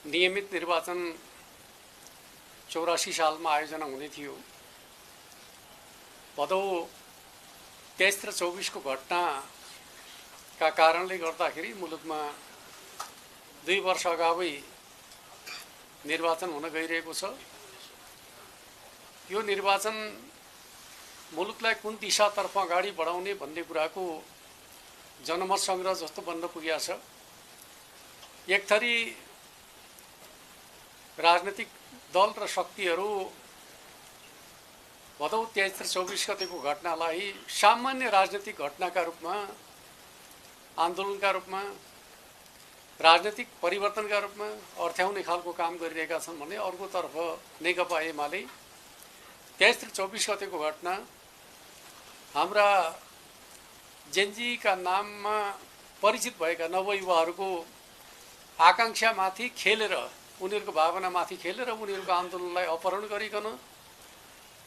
नियमित निर्वाचन 84 सालमा आयोजना हुने थियो। भदौ 23 र 24 को घटनाका कारणले गर्दाखेरि मुलुकमा 2 वर्ष अगावै निर्वाचन हुन गइरहेको छ। यो निर्वाचन मुलुकलाई कुन दिशातर्फ अगाडि बढाउने भन्ने कुराको जनमत संग्रह जस्तो बन्न पुगेको छ। एक थरी राजनीतिक दल र शक्तिहरू भदौ 23 र 24 गतेको घटनालाई सामान्य राजनीतिक घटनाका रूपमा, आन्दोलनका रूपमा, राजनीतिक परिवर्तनका रूपमा अर्थ्याउने खालको काम गरिरहेका छन् भने अर्कोतर्फ नेकपा एमाले 23 र 24 गतेको घटना हाम्रा जेनजीका नाममा परिचित भएका नवयुवाहरूको आकांक्षामाथि खेलेर, उनीहरूको भावनामाथि खेलेर उनीहरूको आन्दोलनलाई अपहरण गरिकन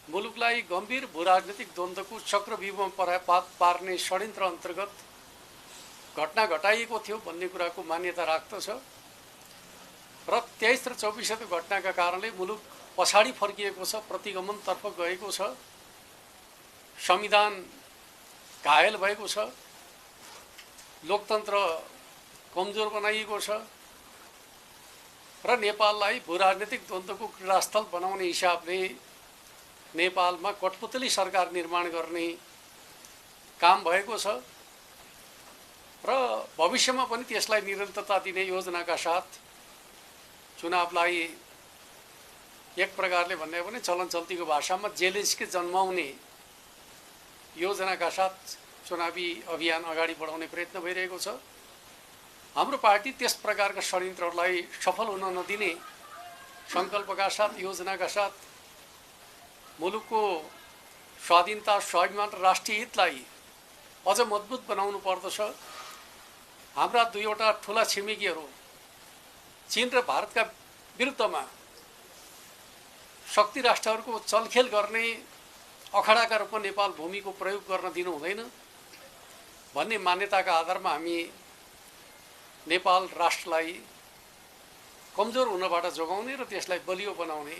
मुलुकलाई गम्भीर भूराजनीतिक द्वन्द्वको चक्रव्यूहमा पार्ने षड्यन्त्र अन्तर्गत घटना घटाइएको थियो भन्ने कुराको मान्यता राख्दछ। र 23 र 24 गतेको घटनाका कारणले मुलुक पछाडि फर्किएको छ, प्रतिगमनतर्फ गएको छ, संविधान घायल भएको छ, लोकतन्त्र कमजोर बनाइएको छ र नेपाललाई भूराजनीतिक द्वन्द्वको क्रीडास्थल बनाउने हिसाबले नेपालमा कठपुतली सरकार निर्माण गर्ने काम भएको छ र भविष्यमा पनि त्यसलाई निरन्तरता दिने योजनाका साथ चुनावलाई एक प्रकारले भन्ने भने चलन चल्तीको भाषामा जेलेन्स्की जन्माउने योजनाका साथ चुनावी अभियान अगाडि बढाउने प्रयत्न भइरहेको छ। हाम्रो पार्टी त्यस प्रकारका षड्यन्त्रहरूलाई सफल हुन नदिने सङ्कल्पका साथ, योजनाका साथ मुलुकको स्वाधीनता, स्वाभिमान र राष्ट्रिय हितलाई अझ मजबुत बनाउनु पर्दछ। हाम्रा दुईवटा ठुला छिमेकीहरू चीन र भारतका विरुद्धमा शक्ति राष्ट्रहरूको चलखेल गर्ने अखडाका रूपमा नेपाल भूमिको प्रयोग गर्न दिनु हुँदैन भन्ने मान्यताका आधारमा हामी नेपाल राष्ट्रलाई कमजोर हुनबाट जोगाउने र त्यसलाई बलियो बनाउने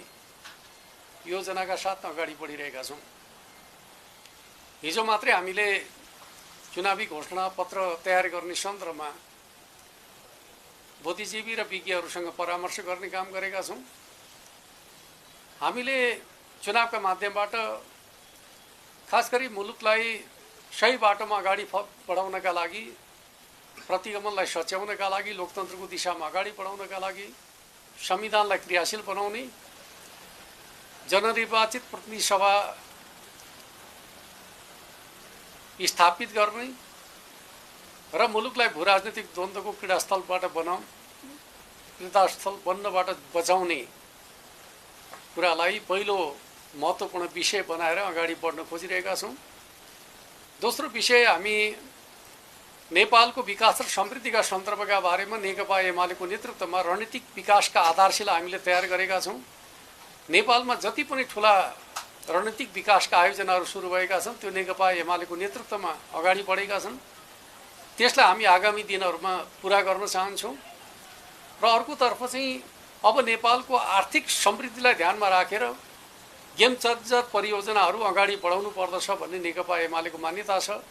योजनाका साथ अगाडि बढिरहेका छौँ। हिजो मात्रै हामीले चुनावी घोषणा पत्र तयार गर्ने सन्दर्भमा बुद्धिजीवी र विज्ञहरूसँग परामर्श गर्ने काम गरेका छौँ। हामीले चुनावका माध्यमबाट खास गरी मुलुकलाई सही बाटोमा अगाडि बढाउनका लागि, प्रतिगमनलाई सच्याउनका लागि, लोकतन्त्रको दिशामा अगाडि बढाउनका लागि, संविधानलाई क्रियाशील बनाउने, जननिर्वाचित प्रतिनिधि सभा स्थापित गर्ने र मुलुकलाई भूराजनीतिक द्वन्द्वको क्रीडास्थल बन्नबाट बचाउने कुरालाई पहिलो महत्त्वपूर्ण विषय बनाएर अगाडि बढ्न खोजिरहेका छौँ। दोस्रो विषय, हामी नेपालको विकास र समृद्धिका सन्दर्भका बारेमा नेकपा एमालेको नेतृत्वमा रणनीतिक विकासका आधारशिला हामीले तयार गरेका छौँ। नेपालमा जति पनि ठुला रणनीतिक विकासका आयोजनाहरू सुरु भएका छन् त्यो नेकपा एमालेको नेतृत्वमा अगाडि बढेका छन्। त्यसलाई हामी आगामी दिनहरूमा पुरा गर्न चाहन्छौँ। र अर्कोतर्फ चाहिँ अब नेपालको आर्थिक समृद्धिलाई ध्यानमा राखेर गेम चेन्जर परियोजनाहरू अगाडि बढाउनु पर्दछ भन्ने नेकपा एमालेको मान्यता छ।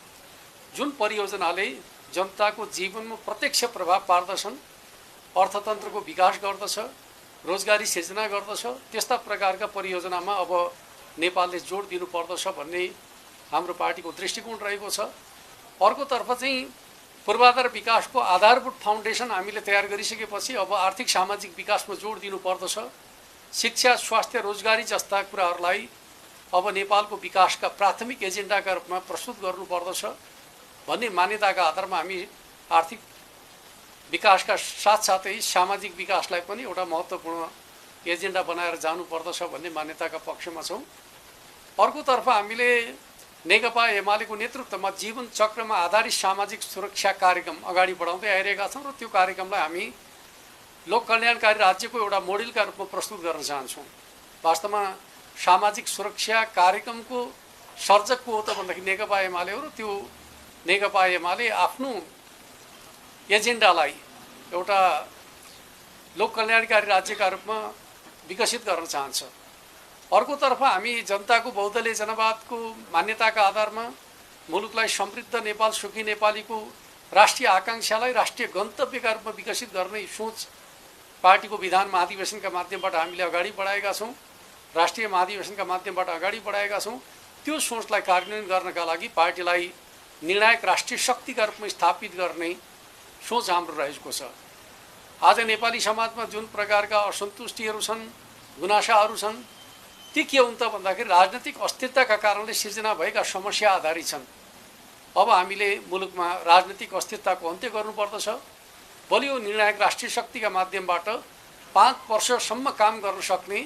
जुन परियोजनाले जनताको जीवनमा प्रत्यक्ष प्रभाव पार्दछन्, अर्थतन्त्रको विकास गर्दछ, रोजगारी सिर्जना गर्दछ, त्यस्ता प्रकारका परियोजनामा अब नेपालले जोड दिनु पर्दछ भन्ने हाम्रो पार्टीको दृष्टिकोण रहेको छ। अर्कोतर्फ चाहिँ पूर्वाधार विकासको आधारभूत फाउन्डेसन हामीले तयार गरिसकेपछि अब आर्थिक सामाजिक विकासमा जोड दिनु पर्दछ। शिक्षा, स्वास्थ्य, रोजगारी जस्ता कुराहरूलाई अब नेपालको विकासका प्राथमिक एजेन्डाका रूपमा प्रस्तुत गर्नुपर्दछ भन्ने मान्यताका आधारमा हामी आर्थिक विकासका साथसाथै सामाजिक विकासलाई पनि एउटा महत्त्वपूर्ण एजेन्डा बनाएर जानुपर्दछ भन्ने मान्यताका पक्षमा छौँ। अर्कोतर्फ हामीले नेकपा एमालेको नेतृत्वमा जीवन चक्रमा आधारित सामाजिक सुरक्षा कार्यक्रम अगाडि बढाउँदै आइरहेका छौँ र त्यो कार्यक्रमलाई हामी लोक कल्याणकारी राज्यको एउटा मोडेलका रूपमा प्रस्तुत गर्न चाहन्छौँ। वास्तवमा सामाजिक सुरक्षा कार्यक्रमको सर्जक को हो त भन्दाखेरि नेकपा एमाले हो र त्यो नेकपा एमाले आफ्नो एजेन्डालाई एउटा लोक कल्याणकारी राज्यका रूपमा विकसित गर्न चाहन्छ। अर्कोतर्फ हामी जनताको बहुदलीय जनवादको मान्यताका आधारमा मुलुकलाई समृद्ध नेपाल, सुखी नेपालीको राष्ट्रिय आकांक्षालाई राष्ट्रिय गन्तव्यका रूपमा विकसित गर्ने सोच पार्टीको विधान महाधिवेशनका माध्यमबाट हामीले अगाडि बढाएका छौँ, राष्ट्रिय महाधिवेशनका माध्यमबाट अगाडि बढाएका छौँ। त्यो सोचलाई कार्यान्वयन गर्नका लागि पार्टीलाई निर्णायक राष्ट्रिय शक्तिका रूपमा स्थापित गर्ने सोच हाम्रो रहेको छ। आज नेपाली समाजमा जुन प्रकारका असन्तुष्टिहरू छन्, गुनासाहरू छन्, ती के हुन् त भन्दाखेरि राजनीतिक अस्थिरताका कारणले सिर्जना भएका समस्या आधारित छन्। अब हामीले मुलुकमा राजनीतिक अस्थिरताको अन्त्य गर्नुपर्दछ। बलियो निर्णायक राष्ट्रिय शक्तिका माध्यमबाट 5 वर्षसम्म काम गर्न सक्ने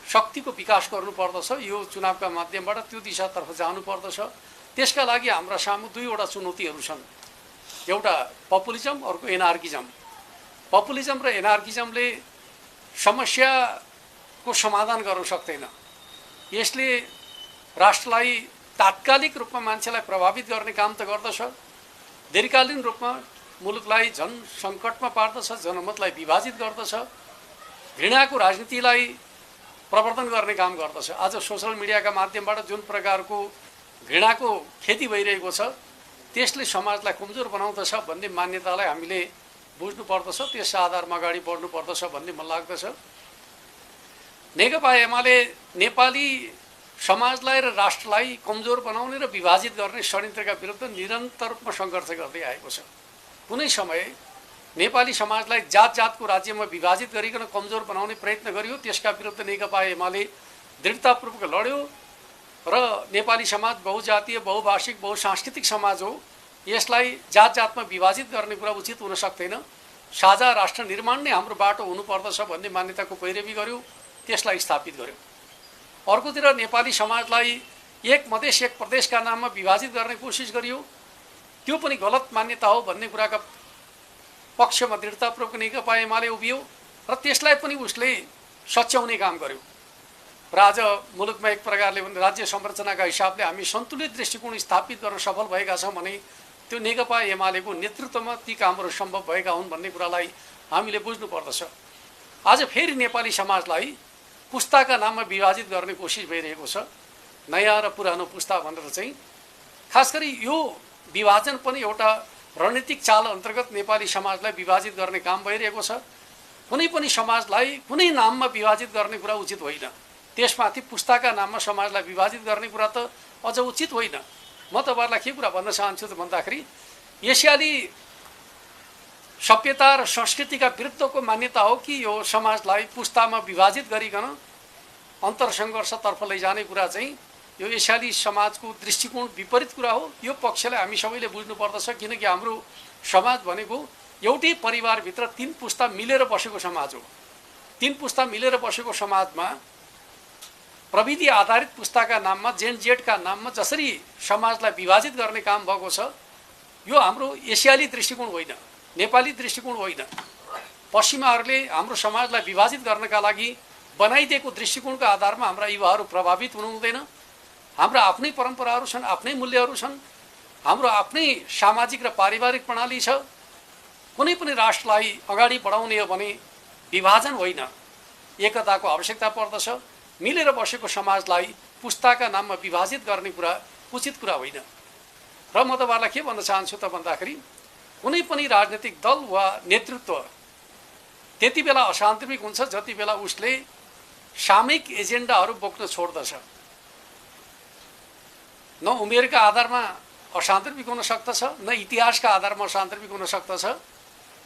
शक्तिको विकास गर्नुपर्दछ। यो चुनावका माध्यमबाट त्यो दिशातर्फ जानुपर्दछ। त्यसका लागि हाम्रा सामु दुईवटा चुनौतीहरू छन्। एउटा पपुलिजम, अर्को एनार्किजम। पपुलिजम र एनार्किजमले समस्याको समाधान गर्न सक्दैन। यसले राष्ट्रलाई तात्कालिक रूपमा मान्छेलाई प्रभावित गर्ने काम त गर्दछ, दीर्घकालीन रूपमा मुलुकलाई झन सङ्कटमा पार्दछ, जनमतलाई विभाजित गर्दछ, घृणाको राजनीतिलाई प्रवर्धन गर्ने काम गर्दछ। आज सोसल मिडियाका माध्यमबाट जुन प्रकारको घृणाको खेती भइरहेको छ त्यसले समाजलाई कमजोर बनाउँदछ भन्ने मान्यतालाई हामीले बुझ्नुपर्दछ। त्यस आधारमा अगाडि बढ्नुपर्दछ भन्ने मलाई लाग्दछ। नेकपा एमाले नेपाली समाजलाई र राष्ट्रलाई कमजोर बनाउने र विभाजित गर्ने षड्यन्त्रका विरुद्ध निरन्तर रूपमा सङ्घर्ष गर्दै आएको छ। कुनै समय नेपाली समाजलाई जात जातको राज्यमा विभाजित गरिकन कमजोर बनाउने प्रयत्न गरियो, त्यसका विरुद्ध नेकपा एमाले दृढतापूर्वक लड्यो र नेपाली समाज बहुजातीय, बहुभाषिक, बहुसांस्कृतिक समाज हो, यसलाई जात जातमा विभाजित गर्ने कुरा उचित हुन सक्दैन। साझा राष्ट्र निर्माण नै हाम्रो बाटो हुनुपर्दछ भन्ने मान्यताको पैरवी गर्यो, त्यसलाई स्थापित गर्यो। अर्कोतिर नेपाली समाजलाई एक मधेस एक प्रदेशका नाममा विभाजित गर्ने कोसिस गरियो, त्यो पनि गलत मान्यता हो भन्ने कुराका पक्षमा दृढतापूर्वक नेकपा एमाले उभियो र त्यसलाई पनि उसले सच्याउने काम गर्यो। र आज मुलुकमा एक प्रकारले राज्य संरचनाका हिसाबले हामी सन्तुलित दृष्टिकोण स्थापित गर्न सफल भएका छौँ भने त्यो नेकपा एमालेको नेतृत्वमा ती कामहरू सम्भव भएका हुन् भन्ने कुरालाई हामीले बुझ्नुपर्दछ। आज फेरि नेपाली समाजलाई पुस्ताका नाममा विभाजित गर्ने कोसिस भइरहेको छ, नयाँ र पुरानो पुस्ता भनेर चाहिँ। खास गरी यो विभाजन पनि एउटा रणनीतिक चाल अन्तर्गत नेपाली समाजलाई विभाजित गर्ने काम भइरहेको छ। कुनै पनि समाजलाई कुनै नाममा विभाजित गर्ने कुरा उचित होइन, त्यसमाथि पुस्ताका नाममा समाजलाई विभाजित गर्ने कुरा त अझ उचित होइन। म तपाईँहरूलाई के कुरा भन्न चाहन्छु त भन्दाखेरि एसियाली सभ्यता र संस्कृतिका विरुद्धको मान्यता हो कि यो समाजलाई पुस्तामा विभाजित गरिकन अन्तरसङ्घर्षतर्फ लैजाने कुरा चाहिँ यो एसियाली समाजको दृष्टिकोण विपरीत कुरा हो। यो पक्षलाई हामी सबैले बुझ्नुपर्दछ, किनकि हाम्रो समाज भनेको एउटै परिवारभित्र 3 पुस्ता मिलेर बसेको समाज हो। 3 पुस्ता मिलेर बसेको समाजमा प्रविधि आधारित पुस्ताका नाममा, जेन जेडका नाममा जसरी समाजलाई विभाजित गर्ने काम भएको छ, यो हाम्रो एसियाली दृष्टिकोण होइन, नेपाली दृष्टिकोण होइन। पश्चिमाहरूले हाम्रो समाजलाई विभाजित गर्नका लागि बनाइदिएको दृष्टिकोणको आधारमा हाम्रा युवाहरू प्रभावित हुनु हुँदैन। हाम्रा आफ्नै परम्पराहरू छन्, आफ्नै मूल्यहरू छन्, हाम्रो आफ्नै सामाजिक र पारिवारिक प्रणाली छ। कुनै पनि राष्ट्रलाई अगाडि बढाउने हो भने विभाजन होइन, एकताको आवश्यकता पर्दछ। मिलेर बसेको समाजलाई पुस्ताका नाममा विभाजित गर्ने कुरा उचित कुरा होइन। र म तपाईँहरूलाई के भन्न चाहन्छु त भन्दाखेरि कुनै पनि राजनीतिक दल वा नेतृत्व त्यति बेला असान्तविक हुन्छ जति बेला उसले सामयिक एजेन्डाहरू बोक्न छोड्दछ। न उमेरका आधारमा असान्तविक हुन सक्दछ, न इतिहासका आधारमा असान्तविक हुन सक्दछ।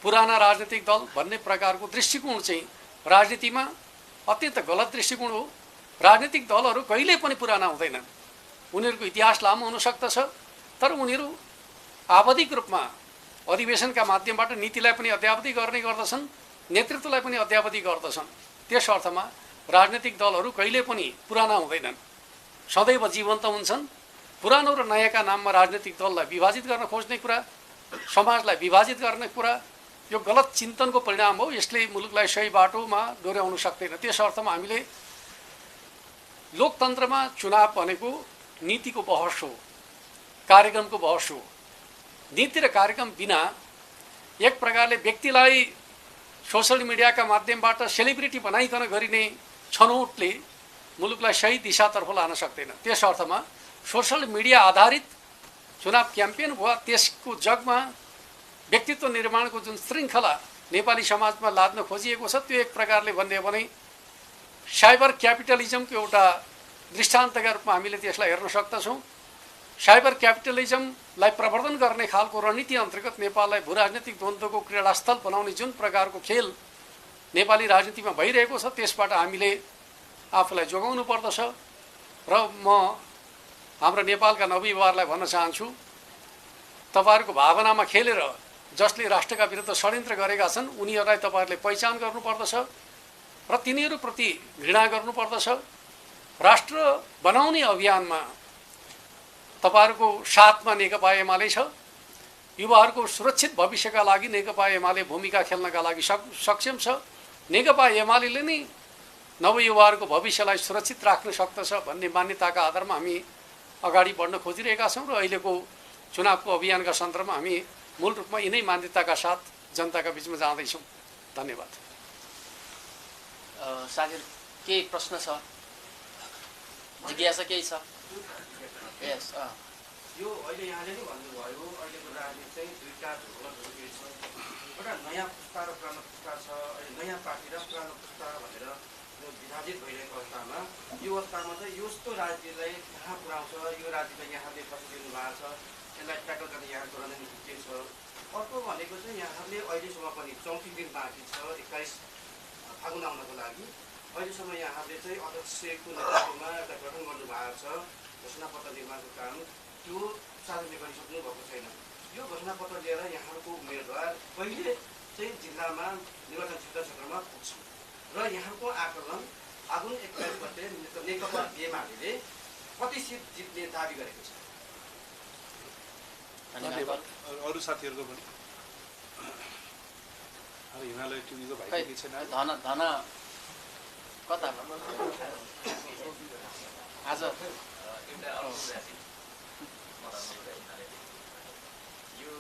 पुराना राजनीतिक दल भन्ने प्रकारको दृष्टिकोण चाहिँ राजनीतिमा अत्यन्त गलत दृष्टिकोण हो। राजनीतिक दलहरू कहिल्यै पनि पुराना हुँदैनन्, उनीहरूको इतिहास लामो हुन सक्दछ, तर उनीहरू आवधिक रूपमा अधिवेशनका माध्यमबाट नीतिलाई पनि अद्यावधि गर्ने गर्दछन्, नेतृत्वलाई पनि अद्यावधि गर्दछन्। त्यस अर्थमा राजनीतिक दलहरू कहिल्यै पनि पुराना हुँदैनन्, सदैव जीवन्त हुन्छन्। पुरानो र नयाँका नाममा राजनीतिक दललाई विभाजित गर्न खोज्ने कुरा, समाजलाई विभाजित गर्ने कुरा यो गलत चिन्तनको परिणाम हो। यसले मुलुकलाई सही बाटोमा डोर्याउन सक्दैन। त्यस अर्थमा हामीले लोकतन्त्रमा चुनाव भनेको नीतिको बहस हो, कार्यक्रमको बहस हो। नीति र कार्यक्रम बिना एक प्रकारले व्यक्तिलाई सोशल मिडियाका माध्यमबाट सेलिब्रिटी बनाइकन गरिने छनौटले मुलुकलाई सही दिशातर्फ लान सक्दैन। त्यस अर्थमा सोशल मिडिया आधारित चुनाव क्याम्पेन भयो त्यसको जगमा व्यक्तित्व निर्माणको जुन श्रृङ्खला नेपाली समाजमा लाद्न खोजिएको छ त्यो एक प्रकारले भन्ने हो भने साइबर क्यापिटलिजमको एउटा दृष्टान्तका रूपमा हामीले त्यसलाई हेर्न सक्दछौँ। साइबर क्यापिटलिजमलाई प्रवर्धन गर्ने खालको रणनीति अन्तर्गत नेपाललाई भू राजनीतिक द्वन्द्वको क्रीडास्थल बनाउने जुन प्रकारको खेल नेपाली राजनीतिमा भइरहेको छ त्यसबाट हामीले आफूलाई जोगाउनु पर्दछ। र म हाम्रो नेपालका नवयुवाहरूलाई भन्न चाहन्छु, तपाईँहरूको भावनामा खेलेर जसले राष्ट्रका विरुद्ध षड्यन्त्र गरेका छन् उनीहरूलाई तपाईँहरूले पहिचान गर्नुपर्दछ र तिनीहरूप्रति घृणा गर्नुपर्दछ। राष्ट्र बनाउने अभियानमा तपाईँहरूको साथमा नेकपा एमाले छ। युवाहरूको सुरक्षित भविष्यका लागि नेकपा एमाले भूमिका खेल्नका लागि सक्षम छ। नेकपा एमाले नै नवयुवाहरूको भविष्यलाई सुरक्षित राख्न सक्दछ भन्ने मान्यताका आधारमा हामी अगाडि बढ्न खोजिरहेका छौँ र अहिलेको चुनावको अभियानका सन्दर्भमा हामी मूल रूपमा यिनै मान्यताका साथ जनताका बिचमा जाँदैछौँ। धन्यवाद। सागर केही प्रश्न छ, जिज्ञासा केही छ? यस यो अहिले यहाँले नै भन्नुभयो अहिलेको राजनीति चाहिँ दुईटा ध्रुवहरू छ। एउटा नयाँ पुस्ता र पुरानो पुस्ता छ। अहिले नयाँ पार्टी र पुरानो पुस्ता भनेर यो विभाजित भइरहेको अवस्थामा यो अवस्थामा चाहिँ यस्तो राजनीतिलाई कहाँ पुऱ्याउँछ? यो राजनीतिलाई यहाँले कसरी दिनु भएको छ? यसलाई ट्याकल गर्ने यहाँको रणनीति के छ? अर्को भनेको चाहिँ यहाँहरूले अहिलेसम्म पनि 34 दिन बाँकी छ 21 फागुन आउनको लागि। अहिलेसम्म यहाँहरूले चाहिँ अध्यक्षको नेतृत्वमा एउटा गठन गर्नुभएको छ। घोषणापत्र निर्माणको काम त्यो सार्वजनिक गरिसक्नु भएको छैन। यो घोषणापत्र लिएर यहाँहरूको उम्मेदवार कहिले चाहिँ जिल्लामा निर्वाचन क्षेत्रमा पुग्छ र यहाँको आकलन फागुन 21 गते नेकपा एमाले कति सिट जित्ने दाबी गरेको छ? अरू साथीहरूको पनि हिमालय टिभीको भाइ छैन धन कता आज यो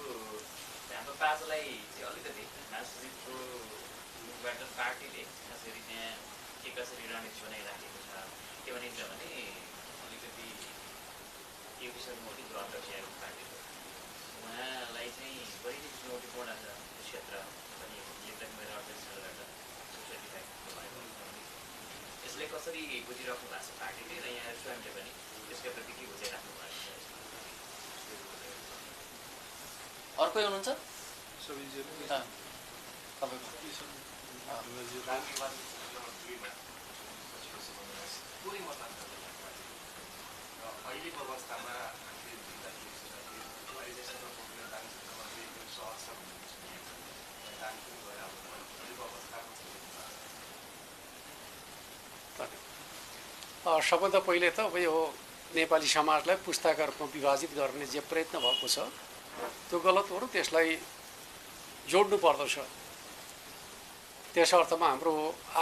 हाम्रो पार्टीलाई चाहिँ अलिकति राजनीतिको मुखबाट पार्टीले खास गरी त्यहाँ के कसरी रणनीति बनाइराखेको छ के भनिन्छ भने अलिकति यो विषयमा अलिक ग्रह बसिरहेको पार्टीको उहाँलाई चाहिँ बढी नै चुनौतीपूर्ण छ त्यो क्षेत्र पनि एकदम मेरो अध्यक्षबाट सोसाइटी भएको यसले कसरी बुझिराख्नु भएको छ पार्टीले र यहाँ स्वयंले पनि त्यसका प्रति के बुझाइराख्नु भएको छ? अर्को हुनुहुन्छ? अहिलेको अवस्थामा सबभन्दा पहिले त अब यो नेपाली समाजलाई पुस्ताका रूपमा विभाजित गर्ने जे प्रयत्न भएको छ त्यो गलत हो र त्यसलाई जोड्नु पर्दछ। त्यस अर्थमा हाम्रो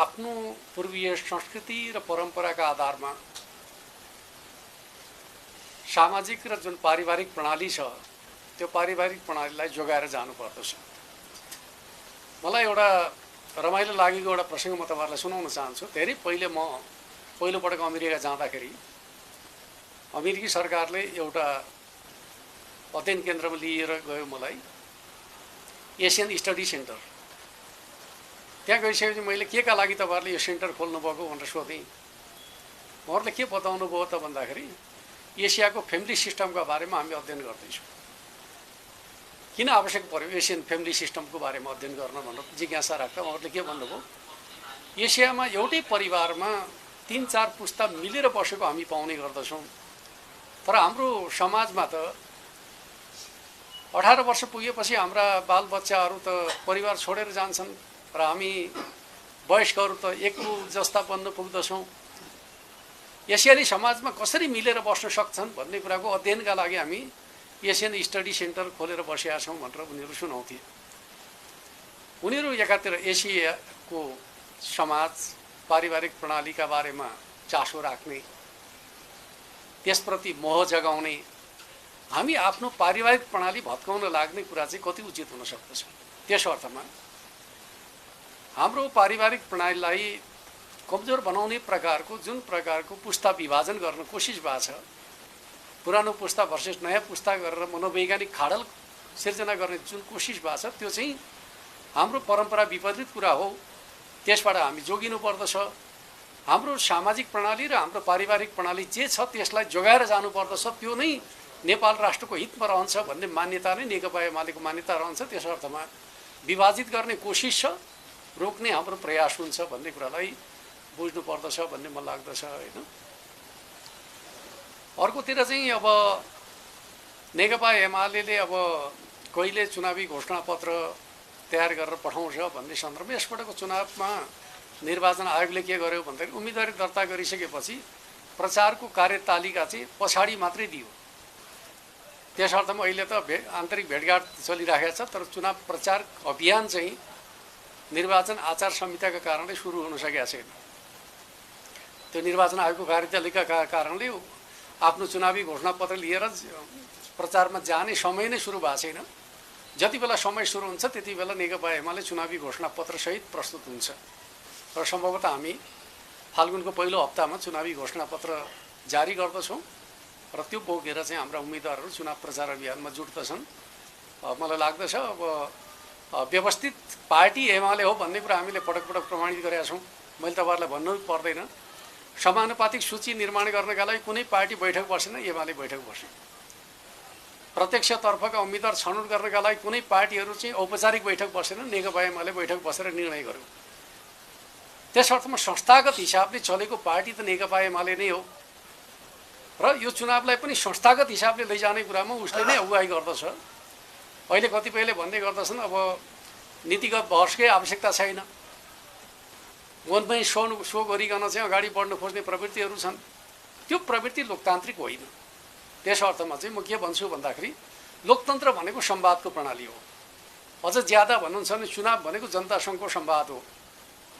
आफ्नो पूर्वीय संस्कृति र परम्पराका आधारमा सामाजिक र जुन पारिवारिक प्रणाली छ त्यो पारिवारिक प्रणालीलाई जोगाएर जानुपर्दछ। मलाई एउटा रमाइलो लागेको एउटा प्रसङ्ग म तपाईँहरूलाई सुनाउन चाहन्छु। धेरै पहिलोपटक अमेरिका जाँदाखेरि अमेरिकी सरकारले एउटा अध्ययन केन्द्रमा लिएर गयो मलाई, एसियन स्टडी सेन्टर। त्यहाँ गइसकेपछि मैले के का लागि तपाईँहरूले यो सेन्टर खोल्नुभएको भनेर सोधेँ। उहाँहरूले के बताउनु भयो त भन्दाखेरि एसियाको फ्यामिली सिस्टमका बारेमा हामी अध्ययन गर्दैछौँ। किन आवश्यक पर्यो एसियन फ्यामिली सिस्टमको बारेमा अध्ययन गर्न भनेर जिज्ञासा राख्दा उहाँहरूले के भन्नुभयो, एसियामा एउटै परिवारमा 3-4 पुस्ता मिलेर बसेको हामी पाउने गर्दछौँ, तर हाम्रो समाजमा त 18 वर्ष पुगेपछि हाम्रा बालबच्चाहरू त परिवार छोडेर जान्छन् र हामी वयस्कहरू त एक्लो जस्ता बन्न पुग्दछौँ। एसियाली समाजमा कसरी मिलेर बस्न सक्छन् भन्ने कुराको अध्ययनका लागि हामी एसियन स्टडी सेन्टर खोलेर बसेका छौँ भनेर उनीहरू सुनाउँथे। उनीहरू एकातिर एसियाको समाज पारिवारिक प्रणालीका बारेमा चासो राख्ने, त्यसप्रति मोह जगाउने, हामी आफ्नो पारिवारिक प्रणाली भत्काउन लाग्ने कुरा चाहिँ कति उचित हुन सक्दछ। त्यस अर्थमा हाम्रो पारिवारिक प्रणालीलाई कमजोर बनाउने प्रकारको जुन प्रकारको पुस्ता विभाजन गर्न कोसिस भएको छ, पुरानो पुस्ता भर्सेस नयाँ पुस्ता गरेर मनोवैज्ञानिक खाडल सिर्जना गर्ने जुन कोसिस भएको छ, त्यो चाहिँ हाम्रो परम्परा विपरीत कुरा हो। त्यसबाट हामी जोगिनु पर्दछ। हाम्रो सामाजिक प्रणाली र हाम्रो पारिवारिक प्रणाली जे छ त्यसलाई जोगाएर जानुपर्दछ। त्यो नै नेपाल राष्ट्रको हितमा रहन्छ भन्ने मान्यता नै नेकपा एमालेको मान्यता रहन्छ। त्यस अर्थमा विभाजित गर्ने कोसिस छ, रोक्ने हाम्रो प्रयास हुन्छ भन्ने कुरालाई बुझ्नु पर्दछ भन्ने मलाई लाग्दछ होइन। अर्कोतिर चाहिँ अब नेकपा एमालेले अब कहिले चुनावी घोषणापत्र तयार गरेर पठाउँछ भन्ने सन्दर्भमा यसपटकको चुनावमा निर्वाचन आयोगले के गर्यो भन्दाखेरि उम्मेदवारी दर्ता गरिसकेपछि प्रचारको कार्यतालिका चाहिँ पछाडि मात्रै दियो। त्यस अर्थमा अहिले त आन्तरिक भेटघाट चलिरहेको छ, तर चुनाव प्रचार अभियान चाहिँ निर्वाचन आचार संहिताका कारणले सुरु हुन सकेको छैन। त्यो निर्वाचन आयोगको कार्यतालिकाका कारणले आफ्नो चुनावी घोषणापत्र लिएर प्रचारमा जाने समय नै सुरु भएको छैन। जति बेला समय सुरु हुन्छ त्यति बेला नेकपा एमाले चुनावी घोषणापत्रसहित प्रस्तुत हुन्छ र सम्भवतः हामी फाल्गुनको पहिलो हप्तामा चुनावी घोषणापत्र जारी गर्दछौँ र त्यो बोकेर चाहिँ हाम्रा उम्मेदवारहरू चुनाव प्रचार अभियानमा जुट्दछन्। मलाई लाग्दछ अब व्यवस्थित पार्टी एमाले हो भन्ने कुरा हामीले पटक पटक प्रमाणित गरेका छौँ। मैले तपाईँहरूलाई भन्नु पर्दैन, समानुपातिक सूची निर्माण गर्नका लागि कुनै पार्टी बैठक बसेन, एमाले बैठक बस्यो। प्रत्यक्षतर्फका उम्मेदवार छनौट गर्नका लागि कुनै पार्टीहरू चाहिँ औपचारिक बैठक बसेन, नेकपा एमाले बैठक बसेर निर्णय गर्यो। त्यस अर्थमा संस्थागत हिसाबले चलेको पार्टी त नेकपा एमाले नै हो र यो चुनावलाई पनि संस्थागत हिसाबले लैजाने कुरामा उसले नै अगुवाई गर्दछ। अहिले कतिपयले भन्दै गर्दछन् अब नीतिगत बहसकै आवश्यकता छैन, वनमै सो गरिकन चाहिँ अगाडि बढ्न खोज्ने प्रवृत्तिहरू छन्। त्यो प्रवृत्ति लोकतान्त्रिक होइन। त्यस अर्थमा चाहिँ म के भन्छु भन्दाखेरि लोकतन्त्र भनेको संवादको प्रणाली हो। अझ ज्यादा भन्नुहुन्छ भने चुनाव भनेको जनतासँगको संवाद हो।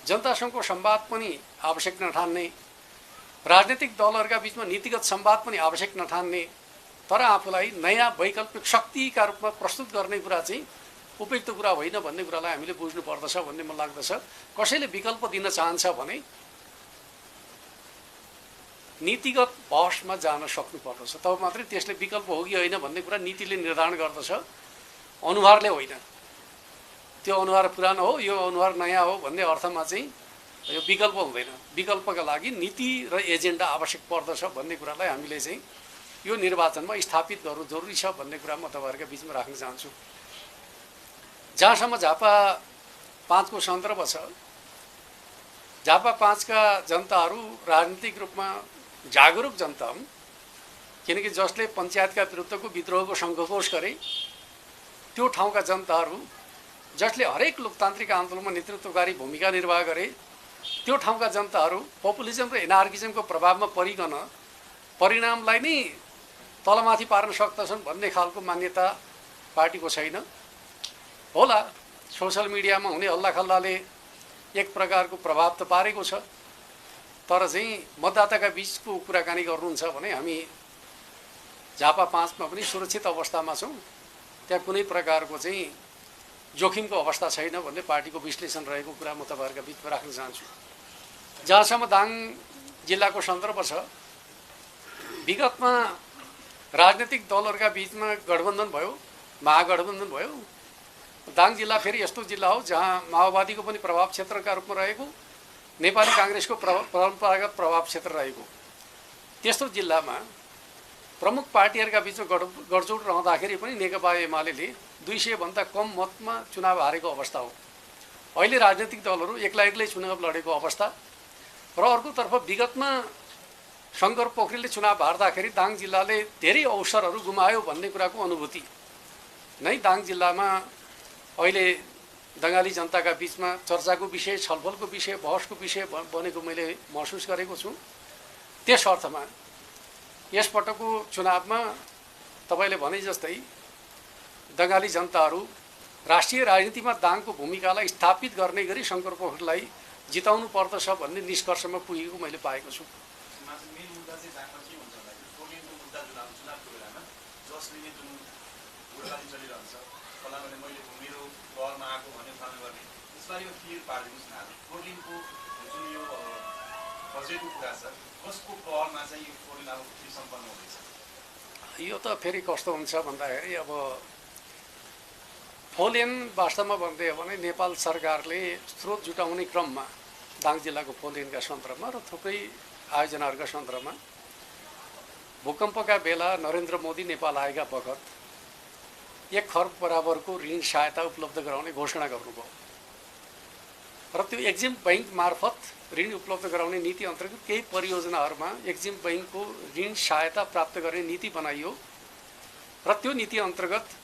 जनतासँगको संवाद पनि आवश्यक नठान्ने, राजनीतिक दलहरूका बिचमा नीतिगत संवाद पनि आवश्यक नठान्ने, तर आफूलाई नयाँ वैकल्पिक शक्तिका रूपमा प्रस्तुत गर्ने कुरा चाहिँ उपयुक्त कुरा होइन भन्ने कुरालाई हामीले बुझ्नु पर्दछ भन्ने मलाई लाग्दछ। कसैले विकल्प दिन चाहन्छ भने नीतिगत बहसमा जान सक्नु पर्दछ, तब मात्रै त्यसले विकल्प हो कि होइन भन्ने कुरा नीतिले निर्धारण गर्दछ, अनुहारले होइन। त्यो अनुहार पुरानो हो, यो अनुहार नयाँ हो भन्ने अर्थमा चाहिँ यो विकल्प हुँदैन। विकल्पका लागि नीति र एजेन्डा आवश्यक पर्दछ भन्ने कुरालाई हामीले चाहिँ यो निर्वाचनमा स्थापित गर्नु जरुरी छ भन्ने कुरा म तपाईँहरूका बिचमा राख्न चाहन्छु। जहाँसम्म झापा 5 को सन्दर्भ छ, झापा 5 का जनताहरू राजनीतिक रूपमा जागरुक जनता हुन्, किनकि जसले पञ्चायतका विरुद्धको विद्रोहको सङ्घर्ष गरे, त्यो ठाउँका जनताहरू जसले हरेक लोकतान्त्रिक आन्दोलनमा नेतृत्वकारी भूमिका निर्वाह गरे, त्यो ठाउँका जनताहरू पपुलिजम र एनार्किजमको प्रभावमा परिकन परिणामलाई नै तलमाथि पार्न सक्दछन् भन्ने खालको मान्यता पार्टीको छैन। होला, सोसल मिडियामा हुने हल्लाखल्लाले एक प्रकारको प्रभाव त पारेको छ, तर चाहिँ मतदाताका बिचको कुराकानी गर्नुहुन्छ भने हामी झापा 5 मा पनि सुरक्षित अवस्थामा छौँ। त्यहाँ कुनै प्रकारको चाहिँ जोखिमको अवस्था छैन भन्ने पार्टीको विश्लेषण रहेको कुरा म तपाईँहरूका बिचमा राख्न चाहन्छु। जहाँसम्म दाङ जिल्लाको सन्दर्भ छ, विगतमा राजनीतिक दलहरूका बिचमा गठबन्धन भयो, महागठबन्धन भयो। दाङ जिल्ला फेरि यस्तो जिल्ला हो जहाँ माओवादीको पनि प्रभाव क्षेत्रका रूपमा रहेको, नेपाली काङ्ग्रेसको परम्परागत प्रभाव क्षेत्र रहेको त्यस्तो जिल्लामा प्रमुख पार्टीहरूका बिचमा गठजोड रहँदाखेरि पनि नेकपा एमालेले 200 भन्दा कम मतमा चुनाव हारेको अवस्था हो। अहिले राजनीतिक दलहरू एक्लै चुनाव लडेको अवस्था र अर्कोतर्फ विगतमा शङ्कर पोखरेलले चुनाव हार्दाखेरि दाङ जिल्लाले धेरै अवसरहरू गुमायो भन्ने कुराको अनुभूति नै दाङ जिल्लामा अहिले बङ्गाली जनताका बिचमा चर्चाको विषय, छलफलको विषय, बहसको विषय बनेको मैले महसुस गरेको छु। त्यस अर्थमा यसपटकको चुनावमा तपाईँले भने जस्तै बङ्गाली जनताहरू राष्ट्रिय राजनीतिमा दाङको भूमिकालाई स्थापित गर्ने गरी शङ्कर पोखरेललाई जिताउनु पर्दछ भन्ने निष्कर्षमा पुगेको मैले पाएको छु। मेन मुद्दा चाहिँ दाङमा के हुन्छ भन्दाखेरि टोलिङको मुद्दा चुनावको बेलामा जसले जुन गोडबाजी चलिरहन्छ, फलानाले मैले मेरो घरमा आएको भन्ने थाहा गर्ने यसपालि यो क्लियर पारिदिनुहोस् न आज फोरलिनको जुन यो बजेटको कुरा छ कसको पहलमा चाहिँ यो फोरलिन अब फेरि सम्पन्न हुँदैछ? यो त फेरि कस्तो हुन्छ भन्दाखेरि अब फोलेन वास्तवमा भन्दै हो भने नेपाल सरकारले स्रोत जुटाउने क्रममा दाङ जिल्लाको फोलेनका सन्दर्भमा र थुप्रै आयोजनाहरूका सन्दर्भमा भूकम्पका बेला नरेन्द्र मोदी नेपाल आएका बखत 1 खर्ब बराबरको ऋण सहायता उपलब्ध गराउने घोषणा गर्नुभयो र त्यो एक्जिम बैंक मार्फत ऋण उपलब्ध गराउने नीति अन्तर्गत केही परियोजनाहरूमा एक्जिम बैंकको ऋण सहायता प्राप्त गर्ने नीति बनाइयो र त्यो नीति अन्तर्गत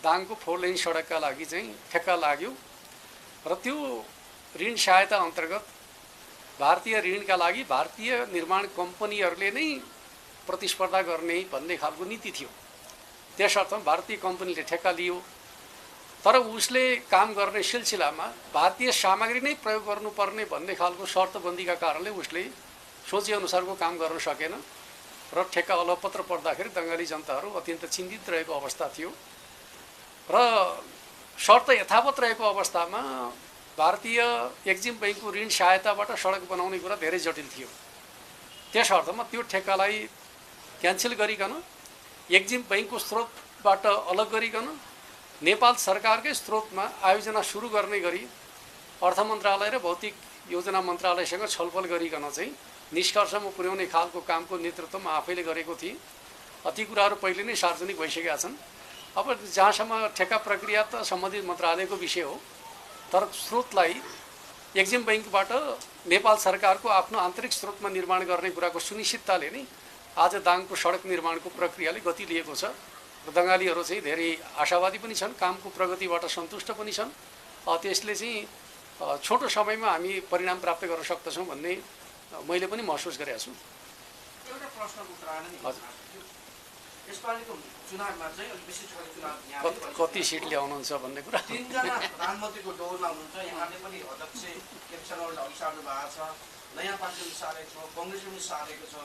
दाङको 4 लेन सडकका लागि चाहिँ ठेक्का लाग्यो र त्यो ऋण सहायता अन्तर्गत भारतीय ऋणका लागि भारतीय निर्माण कम्पनीहरूले नै प्रतिस्पर्धा गर्ने भन्ने खालको नीति थियो। त्यसर्थ भारतीय कम्पनीले ठेक्का लियो तर उसले काम गर्ने सिलसिलामा भारतीय सामग्री नै प्रयोग गर्नुपर्ने भन्ने खालको शर्तबन्दीका कारणले उसले सोचे अनुसारको काम गर्न सकेन र ठेक्का अलपत्र पर्दाखेरि बङ्गाली जनताहरू अत्यन्त चिन्तित रहेको अवस्था थियो र शर्त यथावत रहेको अवस्थामा भारतीय एक्जिम बैंकको ऋण सहायताबाट सडक बनाउने कुरा धेरै जटिल थियो। त्यस अर्थमा त्यो ठेक्कालाई क्यान्सल गरिकन एक्जिम बैंकको स्रोतबाट अलग गरिकन नेपाल सरकारकै स्रोतमा आयोजना सुरु गर्ने गरी अर्थ मन्त्रालय र भौतिक योजना मन्त्रालयसँग छलफल गरिकन चाहिँ निष्कर्षमा पुर्याउने खालको कामको नेतृत्व म आफैले गरेको थिएँ। ती कुराहरू पहिले नै सार्वजनिक भइसकेका छन्। अब जहाँसम्म ठेक्का प्रक्रिया त सम्बन्धित मन्त्रालयको विषय हो तर स्रोतलाई एक्जिम बैंकबाट नेपाल सरकारको आफ्नो आन्तरिक स्रोतमा निर्माण गर्ने कुराको सुनिश्चितताले नै आज दाङको सडक निर्माणको प्रक्रियाले गति लिएको छ र बङ्गालीहरू चाहिँ धेरै आशावादी पनि छन्, कामको प्रगतिबाट सन्तुष्ट पनि छन्। त्यसले चाहिँ छोटो समयमा हामी परिणाम प्राप्त गर्न सक्दछौँ भन्ने मैले पनि महसुस गरेको छु। एउटा प्रश्नको उत्तर आएन नि। हजुर। यसपालिको चुनावमा चाहिँ अलिक विशेष गरी चुनाव कति सिट ल्याउनुहुन्छ भन्ने कुरा 3 जना प्रधानमन्त्रीको दौरमा हुनुहुन्छ। यहाँले पनि अध्यक्ष केपीशर्माले अघि सार्नु भएको छ, नयाँ पार्टी पनि सारेको छ, कङ्ग्रेस पनि सारेको छ।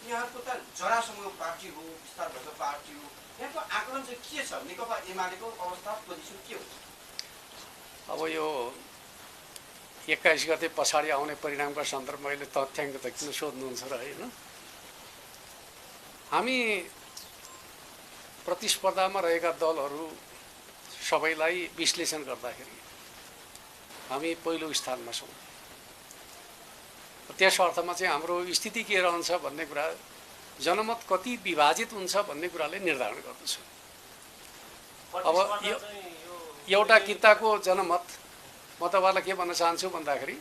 यहाँको त जरासँगको पार्टी हो, विस्तार भएको पार्टी हो। यहाँको आकलन चाहिँ के छ? नेकपा एमालेको अवस्था पोजिसन के हो? अब यो 21 गते पछाडि आउने परिणामका सन्दर्भमा अहिले तथ्याङ्क त किन सोध्नुहुन्छ र होइन? हामी प्रतिस्पर्धामा रहेका दलहरू सबैलाई विश्लेषण गर्दाखेरि हामी पहिलो स्थानमा छौँ। त्यस अर्थमा चाहिँ हाम्रो स्थिति के रहन्छ भन्ने कुरा जनमत कति विभाजित हुन्छ भन्ने कुराले निर्धारण गर्दछ। अब एउटा किताको जनमत म तपाईँलाई के भन्न चाहन्छु भन्दाखेरि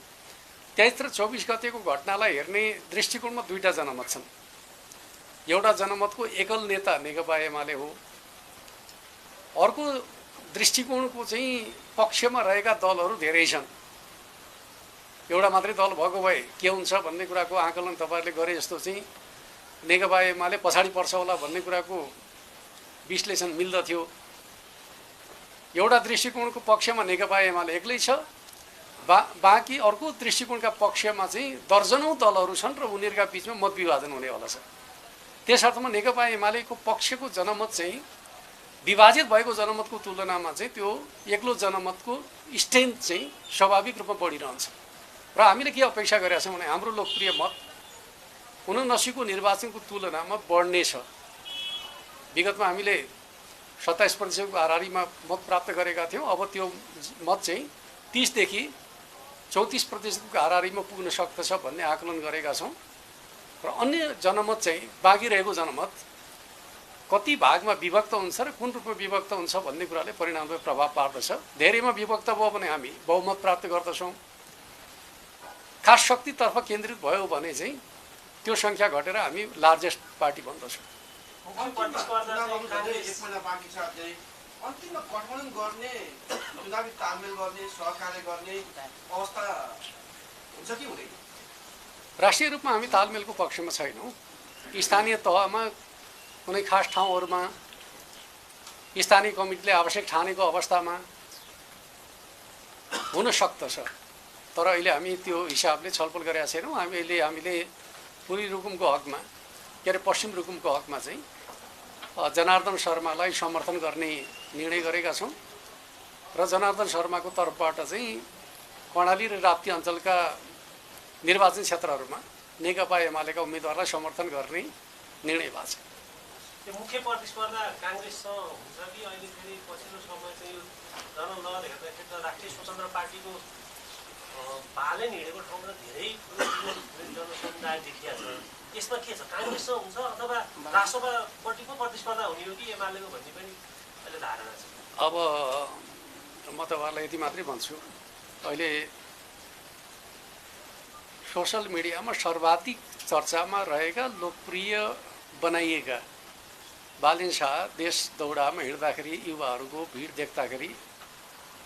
23 र 24 गतेको घटनालाई हेर्ने दृष्टिकोणमा 2टा जनमत छन्। एउटा जनमतको एकल नेता नेकपा एमाले हो, अर्को दृष्टिकोणको चाहिँ पक्षमा रहेका दलहरू धेरै छन्। एउटा मात्रै दल भएको भए के हुन्छ भन्ने कुराको आकलन तपाईँहरूले गरे जस्तो चाहिँ नेकपा एमाले पछाडि पर्छ होला भन्ने कुराको विश्लेषण मिल्दथ्यो। एउटा दृष्टिकोणको पक्षमा नेकपा एमाले एक्लै छ, बाँकी अर्को दृष्टिकोणका पक्षमा चाहिँ दर्जनौँ दलहरू छन् र उनीहरूका बिचमा मतविभाजन हुनेवाला छ। त्यसर्थमा नेकपा एमालेको पक्षको जनमत चाहिँ विभाजित भएको जनमतको तुलनामा चाहिँ त्यो एक्लो जनमतको स्ट्रेन्थ चाहिँ स्वाभाविक रूपमा बढिरहन्छ र हामीले के अपेक्षा गरेका छौँ भने हाम्रो लोकप्रिय मत 79को निर्वाचनको तुलनामा बढ्नेछ। विगतमा हामीले 27% हाराहारीमा मत प्राप्त गरेका थियौँ। अब त्यो मत चाहिँ 30 देखि 34% हाराहारीमा पुग्न सक्दछ भन्ने आकलन गरेका छौँ र अन्य जनमत चाहिँ बाँकी रहेको जनमत कति भागमा विभक्त हुन्छ र कुन रूपमा विभक्त हुन्छ भन्ने कुराले परिणाममा प्रभाव पार्दछ। धेरैमा विभक्त भयो भने हामी बहुमत प्राप्त गर्दछौँ, खास शक्तितर्फ केन्द्रित भयो भने चाहिँ त्यो सङ्ख्या घटेर हामी लार्जेस्ट पार्टी बन्दछौँ। अन्तिममा गठबन्धन गर्ने, चुनावी तालमेल गर्ने, सहकार्य गर्ने अवस्था हुन्छ कि हुँदैन? राष्ट्रिय रूपमा हामी तालमेलको पक्षमा छैनौँ। स्थानीय तहमा कुनै खास ठाउँहरूमा स्थानीय कमिटीले आवश्यक ठानेको अवस्थामा हुन सक्दछ, तर अहिले हामी त्यो हिसाबले छलफल गरेका छैनौँ। हामीले पूर्वी रुकुमको हकमा के अरे पश्चिम रुकुमको हकमा चाहिँ जनार्दन शर्मालाई समर्थन गर्ने निर्णय गरेका छौँ र जनार्दन शर्माको तर्फबाट चाहिँ कर्णाली र राप्ती अञ्चलका निर्वाचन क्षेत्रहरूमा नेकपा एमालेका उम्मेदवारलाई समर्थन गर्ने निर्णय भएको छ। त्यो मुख्य प्रतिस्पर्धा काङ्ग्रेससँग हुन्छ कि अहिले फेरि पछिल्लो समय चाहिँ यो जनमत हेर्दाखेरि त राष्ट्रिय स्वतन्त्र पार्टीको भाले हिँडेको ठाउँमा धेरै जनसमुदाय देखिया छ। यसमा के छ, काङ्ग्रेससँग हुन्छ अथवा राष्ट्रपतिको प्रतिस्पर्धा हुने हो कि एमालेको भन्ने पनि अहिले धारणा छ। अब म तपाईँहरूलाई यति मात्रै भन्छु, अहिले सोसल मिडियामा सर्वाधिक चर्चामा रहेका लोकप्रिय बनाइएका बालिन शाह देश दौडामा हिँड्दाखेरि युवाहरूको भिड देख्दाखेरि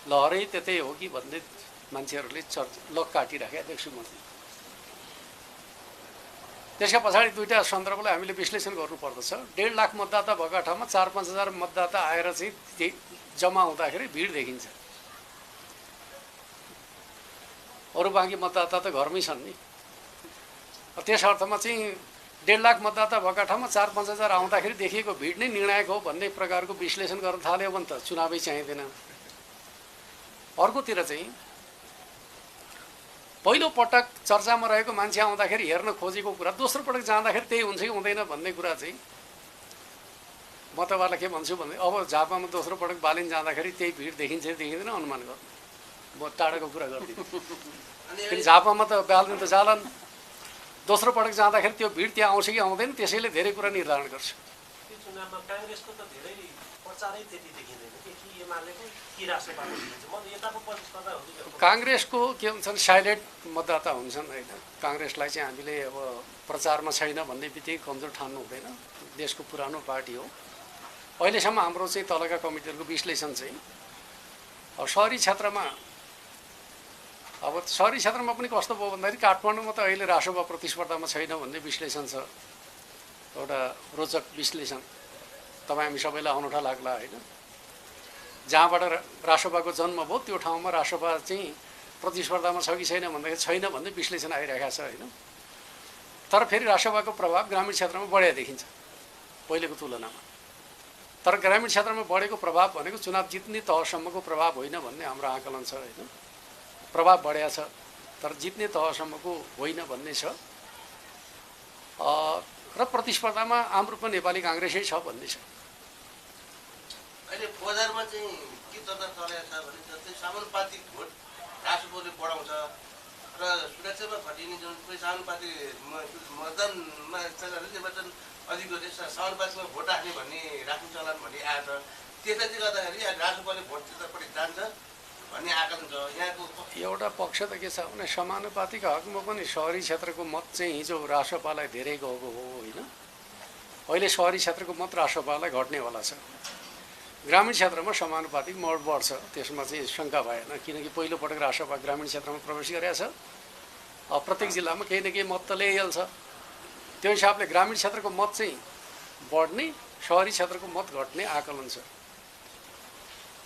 लहरै त्यतै हो कि भन्दै मान्छेहरूले लक काटिराखेका देख्छु म। त्यसका पछाडि दुईवटा सन्दर्भलाई हामीले विश्लेषण गर्नुपर्दछ। 1.5 लाख मतदाता भएका ठाउँमा 4-5 हजार मतदाता आएर चाहिँ जम्मा हुँदाखेरि भिड देखिन्छ। अरू बाँकी मतदाता त घरमै छन् नि। त्यस अर्थमा चाहिँ 1.5 लाख मतदाता भएका ठाउँमा 4-5 हजार आउँदाखेरि देखिएको भिड नै निर्णायक हो भन्ने प्रकारको विश्लेषण गर्न थाल्यो भने त चुनावै चाहिँदैन। अर्कोतिर चाहिँ पहिलो पटक चर्चामा रहेको मान्छे आउँदाखेरि हेर्न खोजेको कुरा दोस्रो पटक जाँदाखेरि त्यही हुन्छ कि हुँदैन भन्ने कुरा चाहिँ म तपाईँलाई के भन्छु भने अब झापामा दोस्रो पटक बालिन जाँदाखेरि त्यही भिड देखिन्छ देखिँदैन अनुमान गर्नु। म टाढाको कुरा गर्दिनँ, किन झापामा त बालिन त जालान्। दोस्रो पटक जाँदाखेरि त्यो भिड त्यहाँ आउँछ कि आउँदैन त्यसैले धेरै कुरा निर्धारण गर्छ। त्यो चुनावमा काङ्ग्रेसको त धेरै प्रचारै त्यति देखिँदैन कि एमालेको कि राष्ट्रपार्टी हुन्छ। म यताको प्रतिस्पर्धा हुन्छ। काङ्ग्रेसको के हुन्छन्, साइलेन्ट मतदाता हुन्छन् होइन। काङ्ग्रेसलाई चाहिँ हामीले अब प्रचारमा छैन भन्ने बित्तिकै कमजोर ठान्नु हुँदैन। देशको पुरानो पार्टी हो। अहिलेसम्म हाम्रो चाहिँ तलका कमिटीहरूको विश्लेषण चाहिँ सहरी क्षेत्रमा पनि कस्तो भयो भन्दाखेरि काठमाडौँमा त अहिले रासोपा प्रतिस्पर्धामा छैन भन्ने विश्लेषण छ। एउटा रोचक विश्लेषण, तपाईँ हामी सबैलाई अनौठा लाग्ला होइन। जहाँबाट रासोपाको जन्म भयो त्यो ठाउँमा रासोपा चाहिँ प्रतिस्पर्धामा छ कि छैन भन्दाखेरि छैन भन्ने विश्लेषण आइरहेको छ होइन। तर फेरि रासोपाको प्रभाव ग्रामीण क्षेत्रमा बढेको देखिन्छ पहिलेको तुलनामा। तर ग्रामीण क्षेत्रमा बढेको प्रभाव भनेको चुनाव जित्ने तहसम्मको प्रभाव होइन भन्ने हाम्रो आकलन छ होइन। प्रभाव बढेको छ तर जित्ने तहसम्मको होइन भन्ने छ। र प्रतिस्पर्धामा आम रूपमा नेपाली काङ्ग्रेसै छ भन्ने छ। अहिले बजारमा चाहिँ के चर्चा चलेको छ भने जस्तै समानुपातिक भोट राष्ट्रपतिले बढाउँछ र सुरक्षामा खटिने जुन कोही समानुपातिक मतदानमा निर्वाचन अधिकृतले समानुपातिकमा भोट राख्ने भन्ने राख्ने चलन भन्ने आएको छ। त्यसले गर्दाखेरि राष्ट्रपतिले भोट त्यतापट्टि जान्छ भन्ने आकलन छ यहाँको। एउटा पक्ष त के छ भने समानुपातिक हकमा पनि सहरी क्षेत्रको मत चाहिँ हिजो राष्ट्रपालाई धेरै गएको हो होइन। अहिले सहरी क्षेत्रको मत राष्ट्रपालाई घट्नेवाला छ। ग्रामीण क्षेत्रमा समानुपातिक मत बढ्छ, त्यसमा चाहिँ शङ्का भएन। किनकि पहिलोपटक राष्ट्रपा ग्रामीण क्षेत्रमा प्रवेश गरेको छ। प्रत्येक जिल्लामा केही न केही मत त ल्याइहाल्छ। त्यो हिसाबले ग्रामीण क्षेत्रको मत चाहिँ बढ्ने, सहरी क्षेत्रको मत घट्ने आकलन छ।